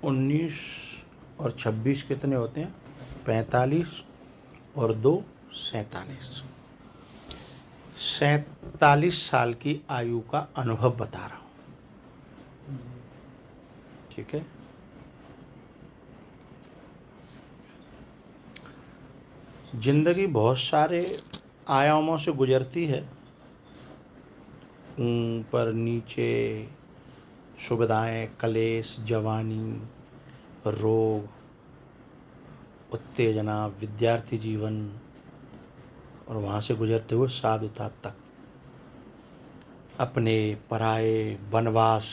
19 और 26 कितने होते हैं? 45 और 2 47। 47 साल की आयु का अनुभव बता रहा हूँ, ठीक है। जिंदगी बहुत सारे आयामों से गुजरती है, ऊपर नीचे, सुविधाएं, कलेश, जवानी, रोग, उत्तेजना, विद्यार्थी जीवन, और वहाँ से गुजरते हुए साधुता तक, अपने पराये, वनवास,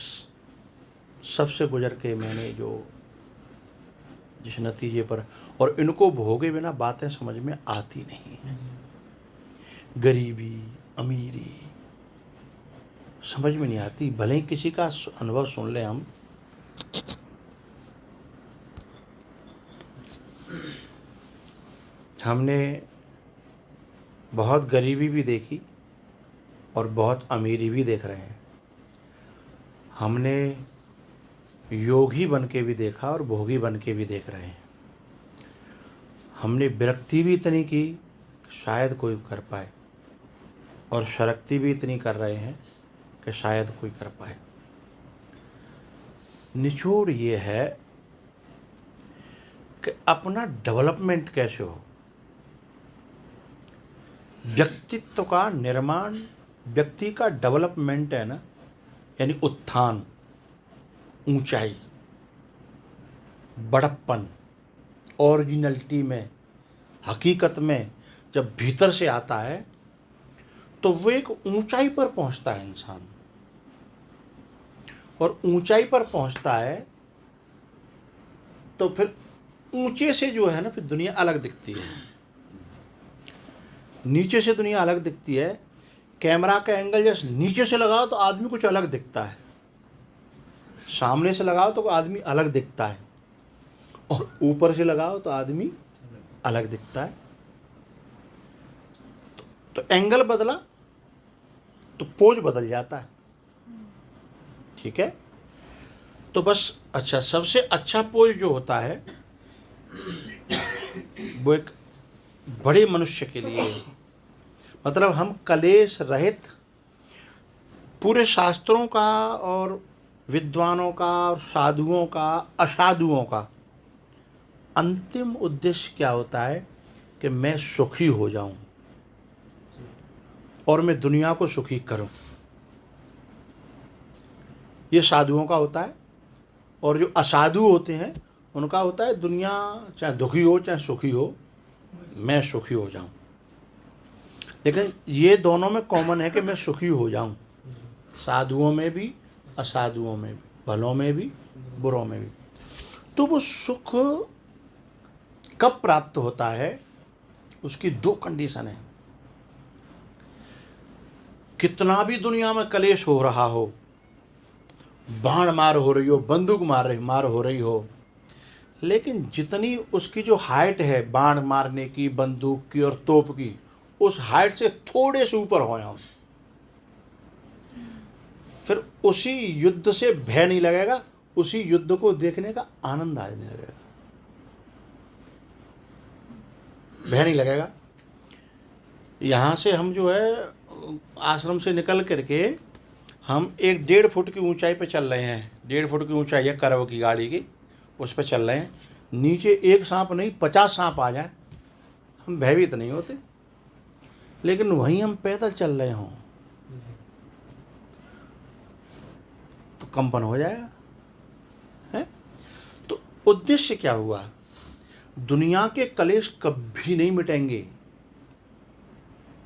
सबसे गुजर के मैंने जिस नतीजे पर, और इनको भोगे बिना बातें समझ में आती नहीं है। गरीबी, अमीरी समझ में नहीं आती, भले ही किसी का अनुभव सुन लें हम। हमने बहुत गरीबी भी देखी और बहुत अमीरी भी देख रहे हैं। हमने योगी बन के भी देखा और भोगी बन के भी देख रहे हैं। हमने विरक्ति भी इतनी की शायद कोई कर पाए, और शरक्ति भी इतनी कर रहे हैं कि शायद कोई कर पाए। निचोड़ ये है कि अपना डेवलपमेंट कैसे हो, व्यक्तित्व का निर्माण, व्यक्ति का डेवलपमेंट है ना, यानी उत्थान, ऊंचाई, बड़प्पन, ओरिजिनलिटी में, हकीकत में जब भीतर से आता है तो वो एक ऊंचाई पर पहुंचता है इंसान, और ऊंचाई पर पहुंचता है तो फिर ऊंचे से जो है ना, फिर दुनिया अलग दिखती है। नीचे से दुनिया अलग दिखती है। कैमरा का एंगल जैसे नीचे से लगाओ तो आदमी कुछ अलग दिखता है, सामने से लगाओ तो आदमी अलग दिखता है, और ऊपर से लगाओ तो आदमी अलग दिखता है। तो एंगल बदला तो पोज बदल जाता है, ठीक है। तो बस अच्छा, सबसे अच्छा पोज जो होता है वो एक बड़े मनुष्य के लिए, मतलब हम कलेश रहित, पूरे शास्त्रों का और विद्वानों का और साधुओं का, असाधुओं का अंतिम उद्देश्य क्या होता है कि मैं सुखी हो जाऊं और मैं दुनिया को सुखी करूं। ये साधुओं का होता है। और जो असाधु होते हैं उनका होता है दुनिया चाहे दुखी हो चाहे सुखी हो, मैं सुखी हो जाऊं। लेकिन ये दोनों में कॉमन है कि मैं सुखी हो जाऊं, साधुओं में भी असाधुओं में भी, भलों में भी बुरों में भी। तो वो सुख कब प्राप्त होता है, उसकी 2 कंडीशन है। कितना भी दुनिया में कलेश हो रहा हो, बाण मार हो रही हो, बंदूक मार हो रही हो, लेकिन जितनी उसकी जो हाइट है बाण मारने की, बंदूक की और तोप की, उस हाइट से थोड़े से ऊपर हो हम, फिर उसी युद्ध से भय नहीं लगेगा, उसी युद्ध को देखने का आनंद आने लगेगा, भय नहीं लगेगा। यहाँ से हम जो है आश्रम से निकल करके हम 1-1.5 फुट की ऊंचाई पे चल रहे हैं। 1.5 फुट की ऊंचाई है करव की गाड़ी की, उस पर चल रहे हैं। नीचे एक सांप नहीं 50 सांप आ जाए, हम भयभीत नहीं होते। लेकिन वहीं हम पैदल चल रहे हों तो कंपन हो जाएगा, है। तो उद्देश्य क्या हुआ? दुनिया के कलेश कभी नहीं मिटेंगे।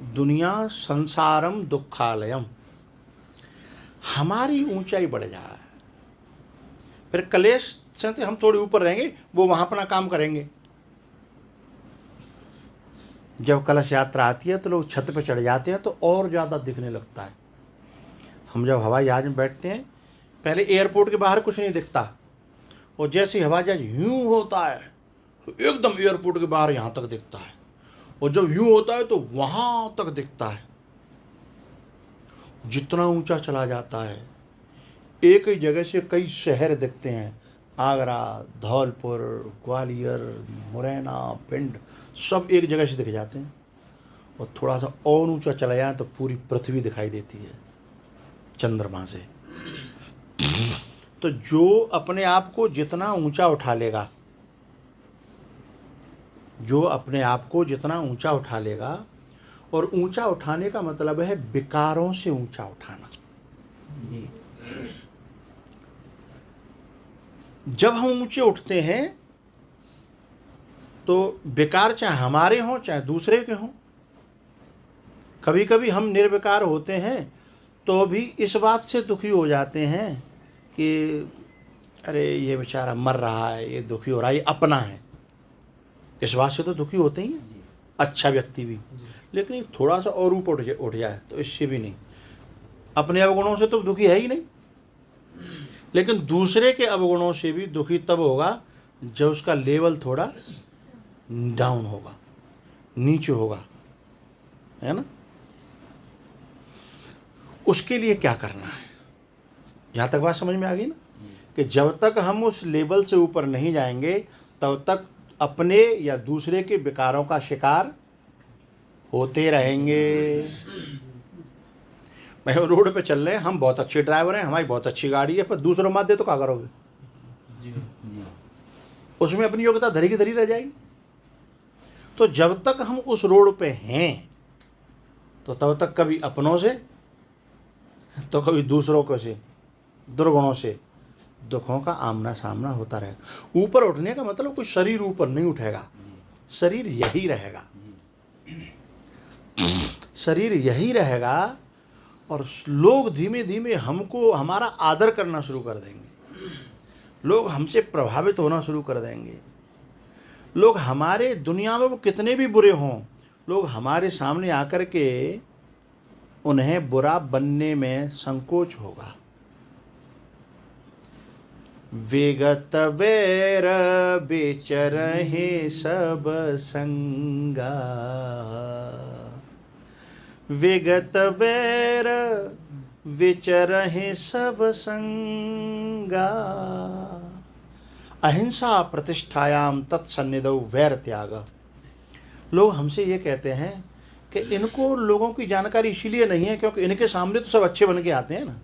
दुनिया संसारम दुखालयम, हमारी ऊंचाई बढ़ जाए, फिर कलेश से हम थोड़े ऊपर रहेंगे, वो वहां अपना काम करेंगे। जब कलश यात्रा आती है तो लोग छत पे चढ़ जाते हैं तो और ज़्यादा दिखने लगता है। हम जब हवाई जहाज में बैठते हैं, पहले एयरपोर्ट के बाहर कुछ नहीं दिखता, और जैसे हवाई जहाज यूं होता है तो एकदम एयरपोर्ट के बाहर यहाँ तक दिखता है, और जब यूं होता है तो वहाँ तक दिखता है। जितना ऊंचा चला जाता है, एक ही जगह से कई शहर दिखते हैं, आगरा, धौलपुर, ग्वालियर, मुरैना, भिंड सब एक जगह से दिख जाते हैं। और थोड़ा सा और ऊंचा चला जाए तो पूरी पृथ्वी दिखाई देती है चंद्रमा से। तो जो अपने आप को जितना ऊंचा उठा लेगा, जो अपने आप को जितना ऊंचा उठा लेगा, और ऊंचा उठाने का मतलब है विकारों से ऊंचा उठाना। जब हम ऊंचे उठते हैं तो विकार चाहे हमारे हों चाहे दूसरे के हों, कभी कभी हम निर्विकार होते हैं तो भी इस बात से दुखी हो जाते हैं कि अरे ये बेचारा मर रहा है, ये दुखी हो रहा है, ये अपना है। इस बात से तो दुखी होते ही हैं, अच्छा व्यक्ति भी। लेकिन थोड़ा सा और ऊपर उठ जाए तो इससे भी नहीं। अपने अवगुणों से तो दुखी है ही नहीं, लेकिन दूसरे के अवगुणों से भी दुखी तब होगा जब उसका लेवल थोड़ा डाउन होगा, नीचे होगा, है ना। उसके लिए क्या करना है, यहाँ तक बात समझ में आ गई ना, कि जब तक हम उस लेवल से ऊपर नहीं जाएंगे तब तक अपने या दूसरे के विकारों का शिकार होते रहेंगे। मैं रोड पे चल रहे हैं, हम बहुत अच्छे ड्राइवर हैं, हमारी बहुत अच्छी गाड़ी है, पर दूसरों मात दे तो क्या करोगे? उसमें अपनी योग्यता धरी की धरी रह जाएगी। तो जब तक हम उस रोड पे हैं तो तब तक कभी अपनों से तो कभी दूसरों को से, दुर्गुणों से दुखों का आमना सामना होता रहेगा। ऊपर उठने का मतलब कोई शरीर ऊपर नहीं उठेगा, शरीर यही रहेगा, शरीर यही रहेगा। और लोग धीमे धीमे हमको हमारा आदर करना शुरू कर देंगे, लोग हमसे प्रभावित होना शुरू कर देंगे। लोग हमारे, दुनिया में वो कितने भी बुरे हों, लोग हमारे सामने आकर के उन्हें बुरा बनने में संकोच होगा। विगत वैर बेचरहि सब संगा, विगत वैर विचरहि सब संगा, अहिंसा प्रतिष्ठायाम तत्सन्निधौ वैर त्याग। लोग हमसे ये कहते हैं कि इनको लोगों की जानकारी इसीलिए नहीं है क्योंकि इनके सामने तो सब अच्छे बन के आते हैं ना।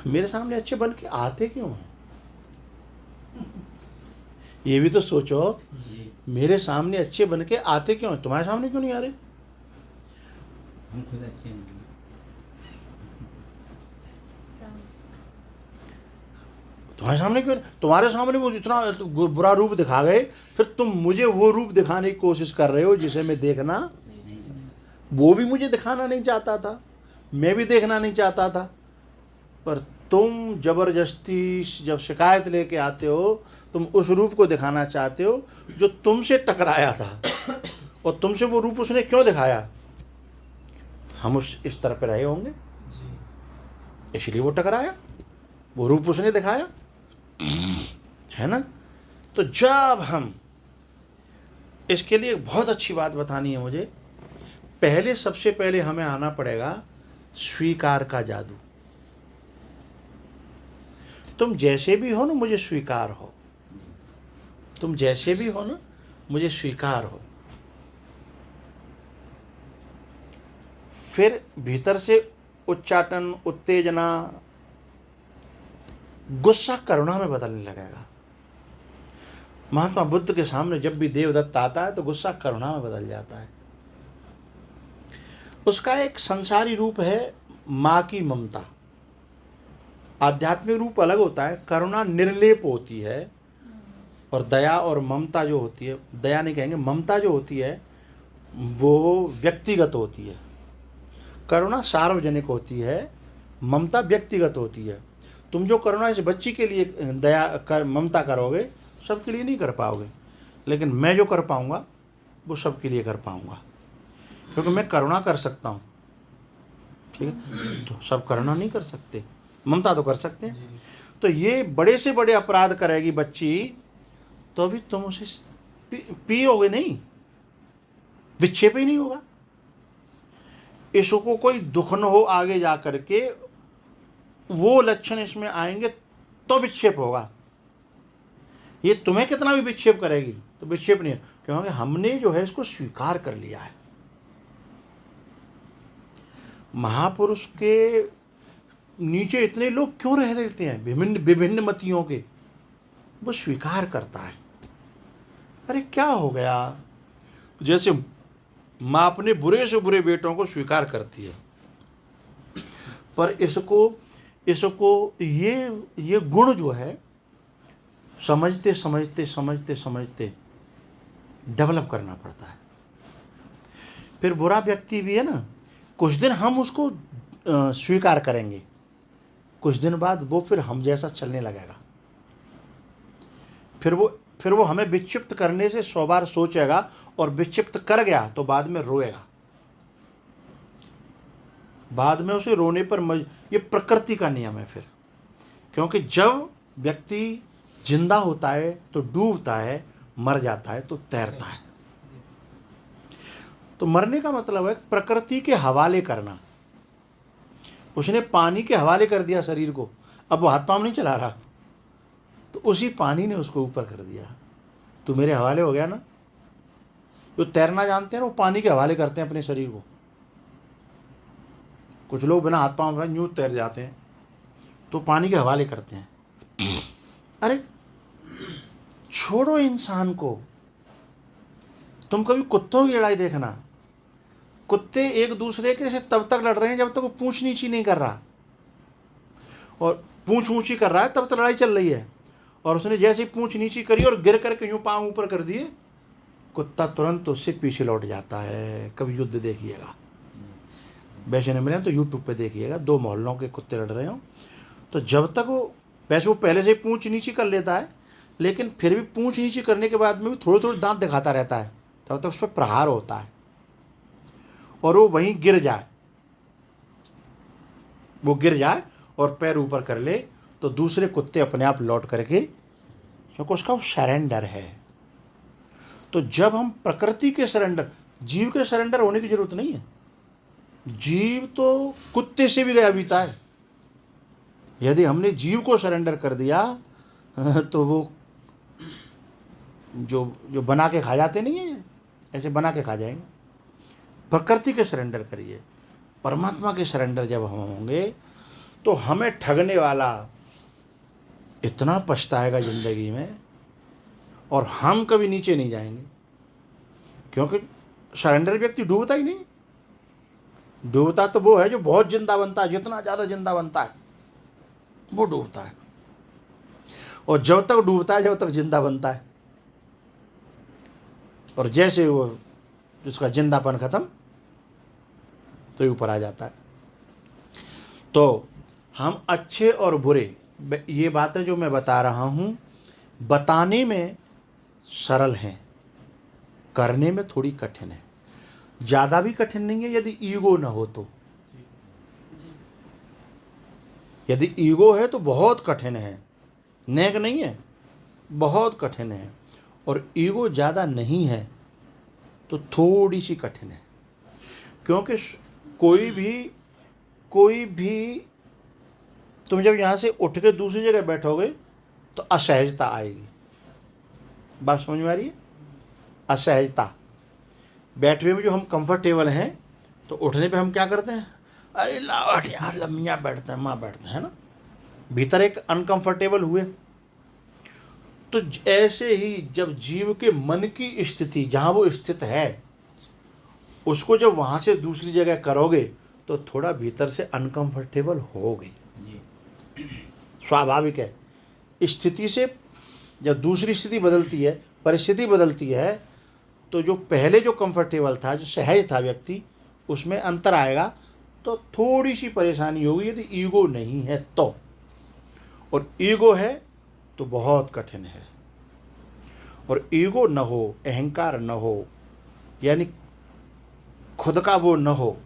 मेरे सामने अच्छे बन के आते क्यों हैं? ये भी तो सोचो, मेरे सामने अच्छे बन के आते क्यों हैं? तुम्हारे सामने क्यों नहीं आ रहे? हम खुद अच्छे हैं। तुम्हारे सामने क्यों? तुम्हारे सामने वो इतना बुरा रूप दिखा गए, फिर तुम मुझे वो रूप दिखाने की कोशिश कर रहे हो जिसे मैं देखना, वो भी मुझे दिखाना नहीं चाहता था, मैं भी देखना नहीं चाहता था। पर तुम जबरदस्ती जब शिकायत लेके आते हो, तुम उस रूप को दिखाना चाहते हो जो तुमसे टकराया था। और तुमसे वो रूप उसने क्यों दिखाया? हम इस स्तर पर रहे होंगे, इसलिए वो टकराया, वो रूप उसने दिखाया, है ना। तो जब हम, इसके लिए बहुत अच्छी बात बतानी है मुझे। पहले, सबसे पहले हमें आना पड़ेगा स्वीकार का जादू। तुम जैसे भी हो ना, मुझे स्वीकार हो। तुम जैसे भी हो ना, मुझे स्वीकार हो। फिर भीतर से उच्चाटन, उत्तेजना, गुस्सा करुणा में बदलने लगेगा। महात्मा बुद्ध के सामने जब भी देवदत्त आता है तो गुस्सा करुणा में बदल जाता है। उसका एक संसारी रूप है माँ की ममता, आध्यात्मिक रूप अलग होता है। करुणा निर्लेप होती है, और दया और ममता जो होती है, दया नहीं कहेंगे, ममता जो होती है वो व्यक्तिगत होती है। करुणा सार्वजनिक होती है, ममता व्यक्तिगत होती है। तुम जो करुणा इस बच्ची के लिए दया कर, ममता करोगे, सबके लिए नहीं कर पाओगे, लेकिन मैं जो कर पाऊँगा वो सबके लिए कर पाऊँगा, क्योंकि मैं करुणा कर सकता हूँ, ठीक है। तो सब करुणा नहीं कर सकते, ममता तो कर सकते हैं। तो ये बड़े से बड़े अपराध करेगी बच्ची, तो अभी तुम उसे पियोगे नहीं, विक्षेप ही नहीं होगा। इसको कोई दुख न हो आगे जा कर के, वो लक्षण इसमें आएंगे तो विक्षेप होगा। ये तुम्हें कितना भी विक्षेप करेगी तो विक्षेप नहीं है, क्योंकि हमने जो है इसको स्वीकार कर लिया है। महापुरुष के नीचे इतने लोग क्यों रह लेते हैं विभिन्न विभिन्न मतियों के? वो स्वीकार करता है। अरे क्या हो गया, जैसे माँ अपने बुरे से बुरे बेटों को स्वीकार करती है, पर इसको ये गुण जो है समझते समझते डेवलप करना पड़ता है। फिर बुरा व्यक्ति भी है ना, कुछ दिन हम उसको स्वीकार करेंगे, कुछ दिन बाद वो फिर हम जैसा चलने लगेगा। फिर वो हमें विक्षिप्त करने से 100 बार सोचेगा, और विक्षिप्त कर गया तो बाद में रोएगा। बाद में उसे रोने पर ये प्रकृति का नियम है फिर, क्योंकि जब व्यक्ति जिंदा होता है तो डूबता है, मर जाता है तो तैरता है। तो मरने का मतलब है प्रकृति के हवाले करना। उसने पानी के हवाले कर दिया शरीर को, अब वो हाथ पांव नहीं चला रहा, तो उसी पानी ने उसको ऊपर कर दिया। तो मेरे हवाले हो गया ना। जो तैरना जानते हैं ना, वो पानी के हवाले करते हैं अपने शरीर को। कुछ लोग बिना हाथ पांव में यूं तैर जाते हैं, तो पानी के हवाले करते हैं। अरे छोड़ो इंसान को, तुम कभी कुत्तों की लड़ाई देखना। कुत्ते एक दूसरे के से तब तक लड़ रहे हैं जब तक वो पूंछ नीची नहीं कर रहा, और पूंछ ऊंची कर रहा है तब तक लड़ाई चल रही है। और उसने जैसे ही पूंछ नीची करी और गिर करके यूं पांव ऊपर कर दिए, कुत्ता तुरंत उससे पीछे लौट जाता है। कभी युद्ध देखिएगा, वैसे नहीं मिले तो यूट्यूब पे देखिएगा, 2 मोहल्लों के कुत्ते लड़ रहे हो, तो जब तक वो, वैसे वो पहले से ही पूंछ नीची कर लेता है, लेकिन फिर भी पूंछ नीची करने के बाद में भी थोड़े थोड़े दांत दिखाता रहता है, तब तक उस पर प्रहार होता है और वो वहीं गिर जाए, वो गिर जाए और पैर ऊपर कर ले, तो दूसरे कुत्ते अपने आप लौट करके, क्योंकि उसका वो सरेंडर है। तो जब हम प्रकृति के सरेंडर, जीव के सरेंडर होने की जरूरत नहीं है। जीव तो कुत्ते से भी गया बीता है। यदि हमने जीव को सरेंडर कर दिया तो वो जो बना के खा जाते नहीं है, ऐसे बना के खा जाएंगे। प्रकृति के सरेंडर करिए। परमात्मा के सरेंडर जब हम होंगे तो हमें ठगने वाला इतना पछताएगा ज़िंदगी में, और हम कभी नीचे नहीं जाएंगे, क्योंकि सरेंडर व्यक्ति डूबता ही नहीं। डूबता तो वो है जो बहुत जिंदा बनता है, जितना ज़्यादा जिंदा बनता है वो डूबता है, और जब तक डूबता है जब तक जिंदा बनता है, और जैसे वो उसका जिंदापन खत्म तो ये ऊपर आ जाता है। तो हम अच्छे और बुरे, ये बातें जो मैं बता रहा हूँ बताने में सरल हैं, करने में थोड़ी कठिन है। ज़्यादा भी कठिन नहीं है यदि ईगो ना हो तो। यदि ईगो है तो बहुत कठिन है, नेक नहीं है, बहुत कठिन है। और ईगो ज़्यादा नहीं है तो थोड़ी सी कठिन है, क्योंकि कोई भी तुम जब यहाँ से उठ के दूसरी जगह बैठोगे तो असहजता आएगी। बात समझ में आ रही है? असहजता। बैठने में जो हम कंफर्टेबल हैं, तो उठने पे हम क्या करते हैं, अरे लावट यार लम्बियाँ बैठते हैं, माँ बैठते हैं ना, भीतर एक अनकंफर्टेबल हुए। तो ऐसे ही जब जीव के मन की स्थिति जहाँ वो स्थित है, उसको जब वहाँ से दूसरी जगह करोगे तो थोड़ा भीतर से अनकंफर्टेबल होगे, स्वाभाविक है। स्थिति से जब दूसरी स्थिति बदलती है, परिस्थिति बदलती है, तो जो पहले जो कंफर्टेबल था, जो सहज था व्यक्ति, उसमें अंतर आएगा, तो थोड़ी सी परेशानी होगी यदि ईगो नहीं है तो। और ईगो है तो बहुत कठिन है। और ईगो न हो, अहंकार न हो, यानी खुद का वो न हो,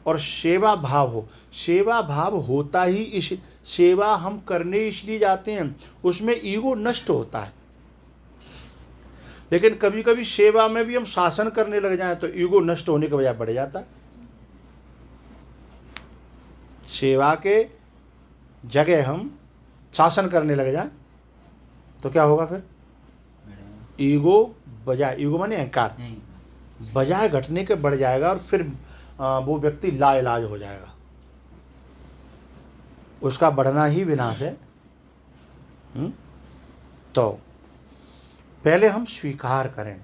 और सेवा भाव हो। सेवा भाव होता ही इस, सेवा हम करने इसलिए जाते हैं, उसमें ईगो नष्ट होता है। लेकिन कभी कभी सेवा में भी हम शासन करने लग जाएं तो ईगो नष्ट होने के बजाय बढ़ जाता है। सेवा के जगह हम शासन करने लग जाएं तो क्या होगा फिर? बढ़ेगा। ईगो बजाय, ईगो माने अहंकार, नहीं, बजाय घटने के बढ़ जाएगा और फिर वो व्यक्ति लाइलाज हो जाएगा। उसका बढ़ना ही विनाश है। तो पहले हम स्वीकार करें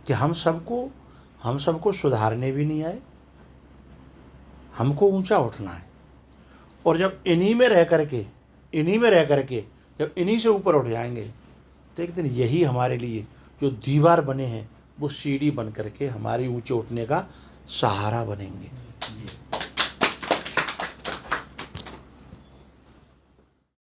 कि हम सबको सुधारने भी नहीं आए, हमको ऊंचा उठना है। और जब इन्हीं में रह करके जब इन्हीं से ऊपर उठ जाएंगे तो एक दिन यही हमारे लिए जो दीवार बने हैं वो सीढ़ी बन करके हमारी ऊंचे उठने का सहारा बनेंगे।